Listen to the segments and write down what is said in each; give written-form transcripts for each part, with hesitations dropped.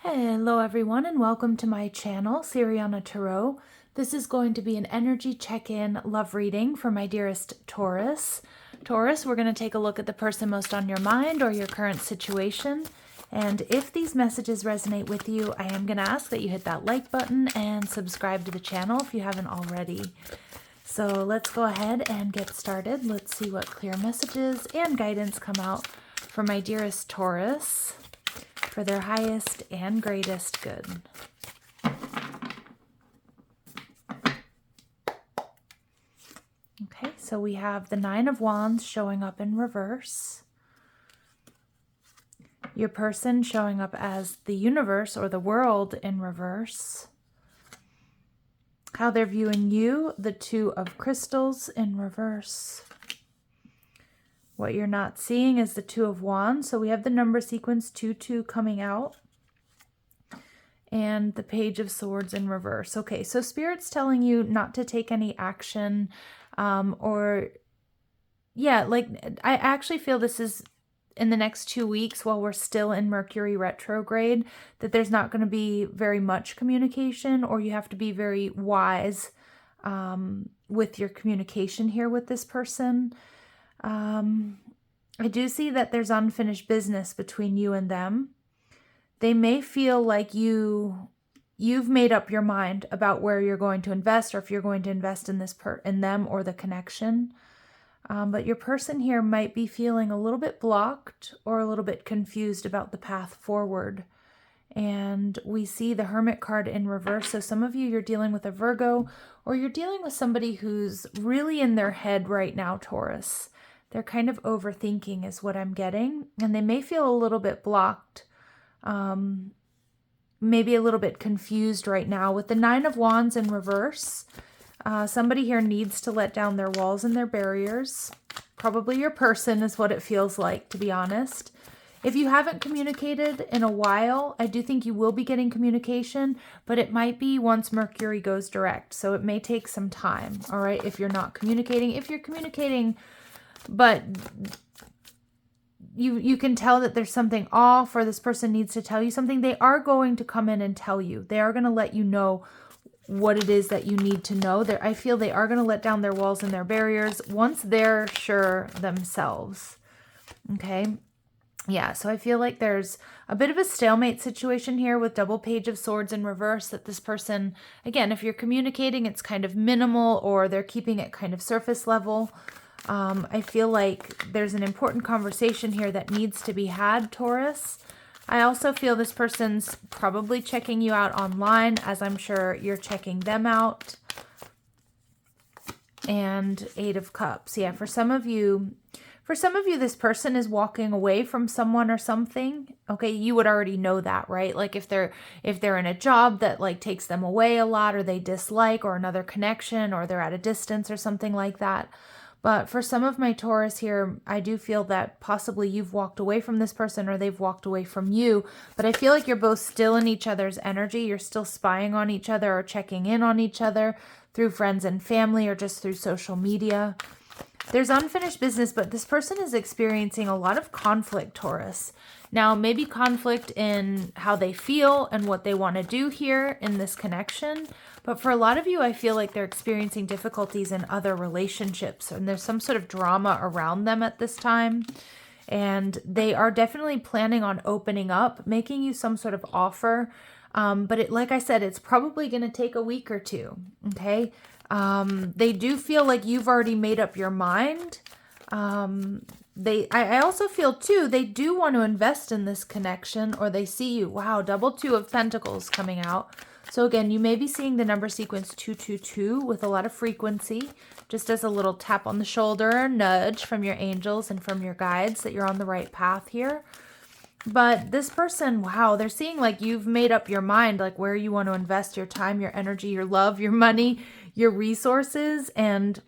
Hello everyone and welcome to my channel, Siriana Tarot. This is going to be an energy check-in love reading for my dearest Taurus. Taurus, we're going to take a look at the person most on your mind or your current situation. And if these messages resonate with you, I am going to ask that you hit that like button and subscribe to the channel if you haven't already. So let's go ahead and get started. Let's see what clear messages and guidance come out for my dearest Taurus, for their highest and greatest good. Okay, so we have the Nine of Wands showing up in reverse. Your person showing up as the universe or the world in reverse. How they're viewing you, the Two of Crystals in reverse. What you're not seeing is the Two of Wands. So we have the number sequence 2-2 coming out. And the Page of Swords in reverse. Okay, so Spirit's telling you not to take any action. I actually feel this is in the next 2 weeks while we're still in Mercury retrograde, that there's not going to be very much communication, or you have to be very wise with your communication here with this person. I do see that there's unfinished business between you and them. They may feel like you've made up your mind about where you're going to invest, or if you're going to invest in in them or the connection. But your person here might be feeling a little bit blocked or a little bit confused about the path forward. And we see the Hermit card in reverse. So some of you, you're dealing with a Virgo, or you're dealing with somebody who's really in their head right now, Taurus. They're kind of overthinking is what I'm getting. And they may feel a little bit blocked, maybe a little bit confused right now. With the Nine of Wands in reverse, somebody here needs to let down their walls and their barriers. Probably your person is what it feels like, to be honest. If you haven't communicated in a while, I do think you will be getting communication, but it might be once Mercury goes direct. So it may take some time, all right, if you're not communicating. If you're communicating, but you can tell that there's something off, or this person needs to tell you something, they are going to come in and tell you. They are going to let you know what it is that you need to know. I feel they are going to let down their walls and their barriers once they're sure themselves. Okay. Yeah, so I feel like there's a bit of a stalemate situation here with double Page of Swords in reverse, that this person, again, if you're communicating, it's kind of minimal, or they're keeping it kind of surface level. I feel like there's an important conversation here that needs to be had, Taurus. I also feel this person's probably checking you out online, as I'm sure you're checking them out. And Eight of Cups. Yeah, for some of you, this person is walking away from someone or something. Okay, you would already know that, right? Like if they're in a job that like takes them away a lot, or they dislike, or another connection, or they're at a distance or something like that. But for some of my Taurus here, I do feel that possibly you've walked away from this person, or they've walked away from you. But I feel like you're both still in each other's energy. You're still spying on each other or checking in on each other through friends and family, or just through social media. There's unfinished business, but this person is experiencing a lot of conflict, Taurus. Now, maybe conflict in how they feel and what they want to do here in this connection. But for a lot of you, I feel like they're experiencing difficulties in other relationships, and there's some sort of drama around them at this time. And they are definitely planning on opening up, making you some sort of offer. But like I said, it's probably going to take a week or two. Okay. They do feel like you've already made up your mind. I also feel too, they do want to invest in this connection, or they see you. Wow, double Two of Pentacles coming out. So again, you may be seeing the number sequence 222 with a lot of frequency, just as a little tap on the shoulder, or nudge from your angels and from your guides that you're on the right path here. But this person, wow, they're seeing like you've made up your mind, like where you want to invest your time, your energy, your love, your money, your resources. And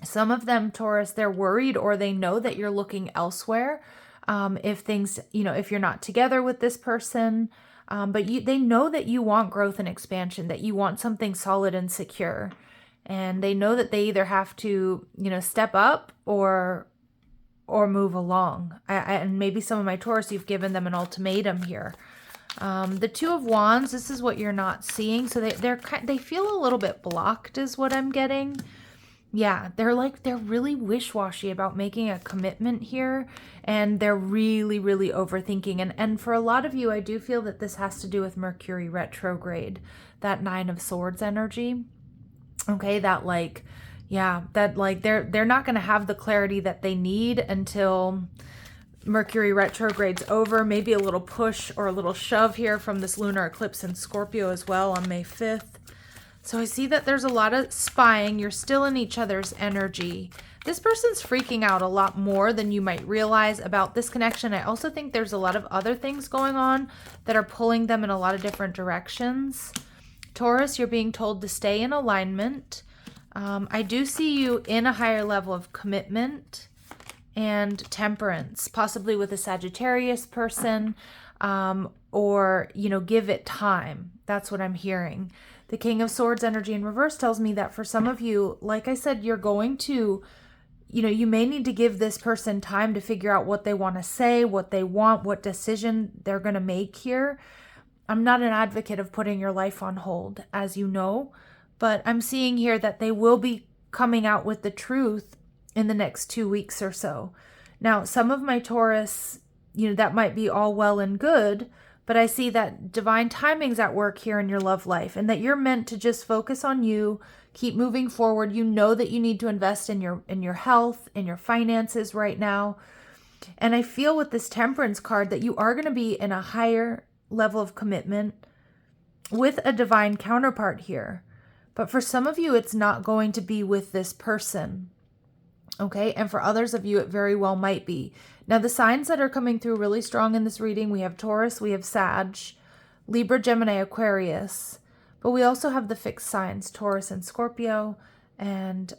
some of them, Taurus, they're worried, or they know that you're looking elsewhere. If things, if you're not together with this person, but they know that you want growth and expansion, that you want something solid and secure. And they know that they either have to, step up or move along. And maybe some of my Taurus, you've given them an ultimatum here. The Two of Wands, this is what you're not seeing. So they feel a little bit blocked is what I'm getting. Yeah, they're really wish-washy about making a commitment here, and they're really, really overthinking. And for a lot of you, I do feel that this has to do with Mercury retrograde, that Nine of Swords energy. Okay, that like, yeah, that like they're not going to have the clarity that they need until Mercury retrograde's over. Maybe a little push or a little shove here from this lunar eclipse in Scorpio as well on May 5th. So I see that there's a lot of spying. You're still in each other's energy. This person's freaking out a lot more than you might realize about this connection. I also think there's a lot of other things going on that are pulling them in a lot of different directions. Taurus, you're being told to stay in alignment. I do see you in a higher level of commitment and temperance, possibly with a Sagittarius person, or, you know, give it time. That's what I'm hearing. The King of Swords energy in reverse tells me that for some of you, like I said, you're going to, you know, you may need to give this person time to figure out what they want to say, what they want, what decision they're going to make here. I'm not an advocate of putting your life on hold, as you know, but I'm seeing here that they will be coming out with the truth in the next 2 weeks or so. Now, some of my Taurus, you know, that might be all well and good, but I see that divine timing's at work here in your love life, and that you're meant to just focus on you, keep moving forward. You know that you need to invest in your health, in your finances right now. And I feel with this Temperance card that you are going to be in a higher level of commitment with a divine counterpart here. But for some of you, it's not going to be with this person. Okay, and for others of you, it very well might be. Now, the signs that are coming through really strong in this reading, we have Taurus, we have Sag, Libra, Gemini, Aquarius, but we also have the fixed signs, Taurus and Scorpio, and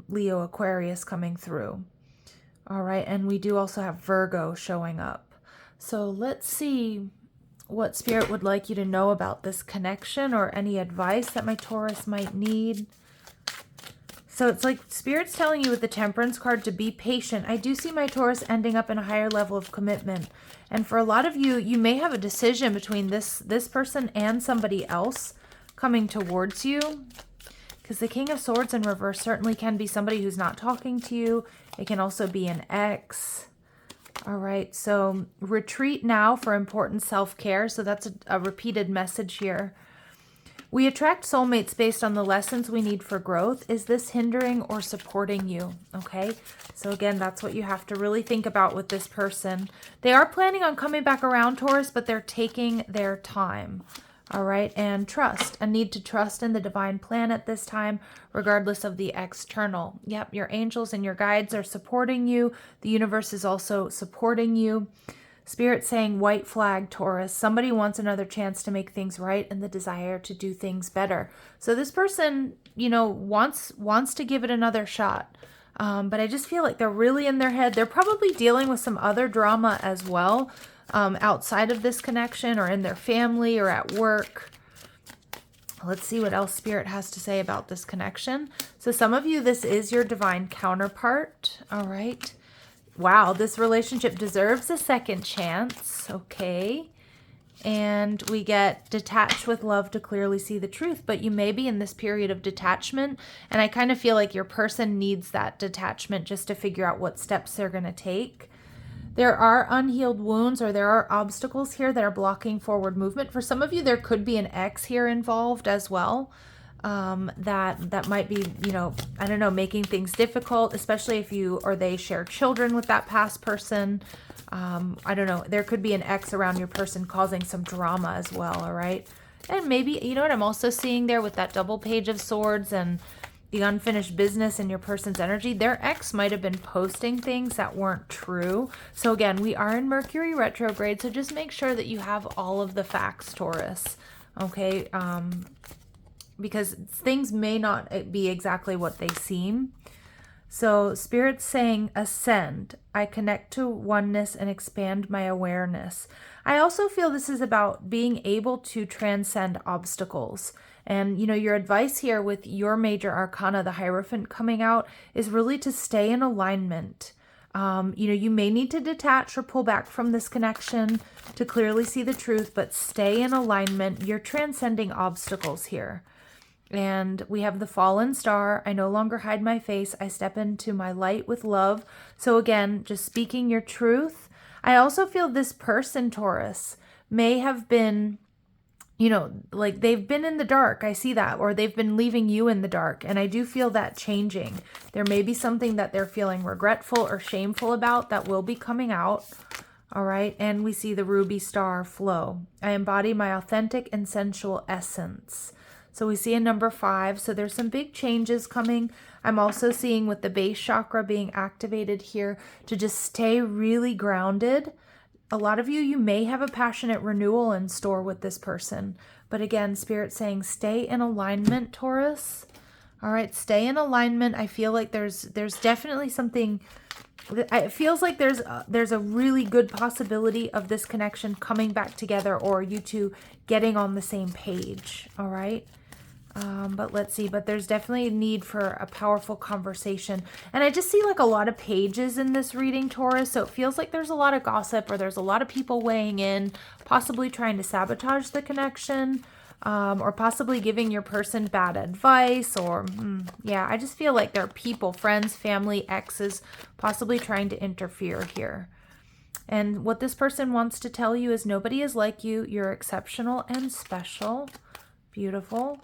Leo, Aquarius coming through. All right, and we do also have Virgo showing up. So let's see what Spirit would like you to know about this connection, or any advice that my Taurus might need. So it's like Spirit's telling you with the Temperance card to be patient. I do see my Taurus ending up in a higher level of commitment. And for a lot of you, you may have a decision between this person and somebody else coming towards you. Because the King of Swords in reverse certainly can be somebody who's not talking to you. It can also be an ex. All right, so retreat now for important self-care. So that's a repeated message here. We attract soulmates based on the lessons we need for growth. Is this hindering or supporting you? Okay, so again, that's what you have to really think about with this person. They are planning on coming back around, Taurus, but they're taking their time. All right, and trust. A need to trust in the divine plan at this time, regardless of the external. Yep, your angels and your guides are supporting you. The universe is also supporting you. Spirit saying white flag, Taurus. Somebody wants another chance to make things right and the desire to do things better. So this person, you know, wants to give it another shot. But I just feel like they're really in their head. They're probably dealing with some other drama as well, outside of this connection, or in their family or at work. Let's see what else Spirit has to say about this connection. So some of you, this is your divine counterpart. All right. Wow, this relationship deserves a second chance. Okay. And we get detached with love to clearly see the truth, but you may be in this period of detachment. And I kind of feel like your person needs that detachment just to figure out what steps they're going to take. There are unhealed wounds, or there are obstacles here that are blocking forward movement. For some of you, there could be an ex here involved as well. That might be, you know, I don't know, making things difficult, especially if you or they share children with that past person. I don't know, there could be an ex around your person causing some drama as well. All right. And maybe, you know what I'm also seeing there with that double page of swords and the unfinished business in your person's energy, their ex might have been posting things that weren't true. So again, we are in Mercury retrograde, so just make sure that you have all of the facts, Taurus. Okay. Because things may not be exactly what they seem. So Spirit's saying, ascend. I connect to oneness and expand my awareness. I also feel this is about being able to transcend obstacles. And, you know, your advice here with your major arcana, the Hierophant coming out, is really to stay in alignment. You may need to detach or pull back from this connection to clearly see the truth, but stay in alignment. You're transcending obstacles here. And we have the fallen star. I no longer hide my face. I step into my light with love. So again, just speaking your truth. I also feel this person, Taurus, may have been, like they've been in the dark. I see that, or they've been leaving you in the dark. And I do feel that changing. There may be something that they're feeling regretful or shameful about that will be coming out. All right. And we see the ruby star flow. I embody my authentic and sensual essence. So we see a number 5. So there's some big changes coming. I'm also seeing with the base chakra being activated here to just stay really grounded. A lot of you may have a passionate renewal in store with this person. But again, Spirit saying stay in alignment, Taurus. All right, stay in alignment. I feel like there's definitely something. It feels like there's a really good possibility of this connection coming back together, or you two getting on the same page. All right. But let's see, but there's definitely a need for a powerful conversation. And I just see like a lot of pages in this reading, Taurus. So it feels like there's a lot of gossip, or there's a lot of people weighing in, possibly trying to sabotage the connection, or possibly giving your person bad advice, or yeah, I just feel like there are people, friends, family, exes, possibly trying to interfere here. And what this person wants to tell you is nobody is like you. You're exceptional and special. Beautiful.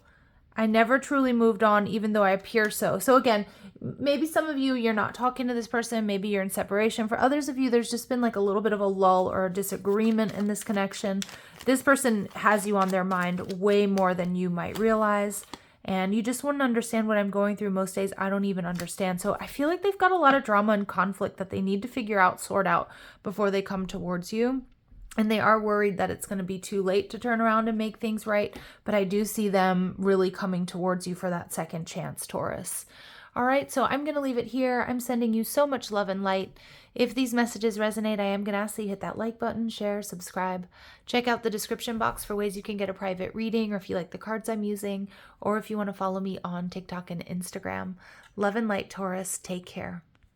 I never truly moved on, even though I appear so. So again, maybe some of you, you're not talking to this person. Maybe you're in separation. For others of you, there's just been like a little bit of a lull or a disagreement in this connection. This person has you on their mind way more than you might realize. And you just wouldn't understand what I'm going through most days. I don't even understand. So I feel like they've got a lot of drama and conflict that they need to figure out, sort out before they come towards you. And they are worried that it's going to be too late to turn around and make things right. But I do see them really coming towards you for that second chance, Taurus. All right, so I'm going to leave it here. I'm sending you so much love and light. If these messages resonate, I am going to ask that you hit that like button, share, subscribe. Check out the description box for ways you can get a private reading, or if you like the cards I'm using, or if you want to follow me on TikTok and Instagram. Love and light, Taurus. Take care.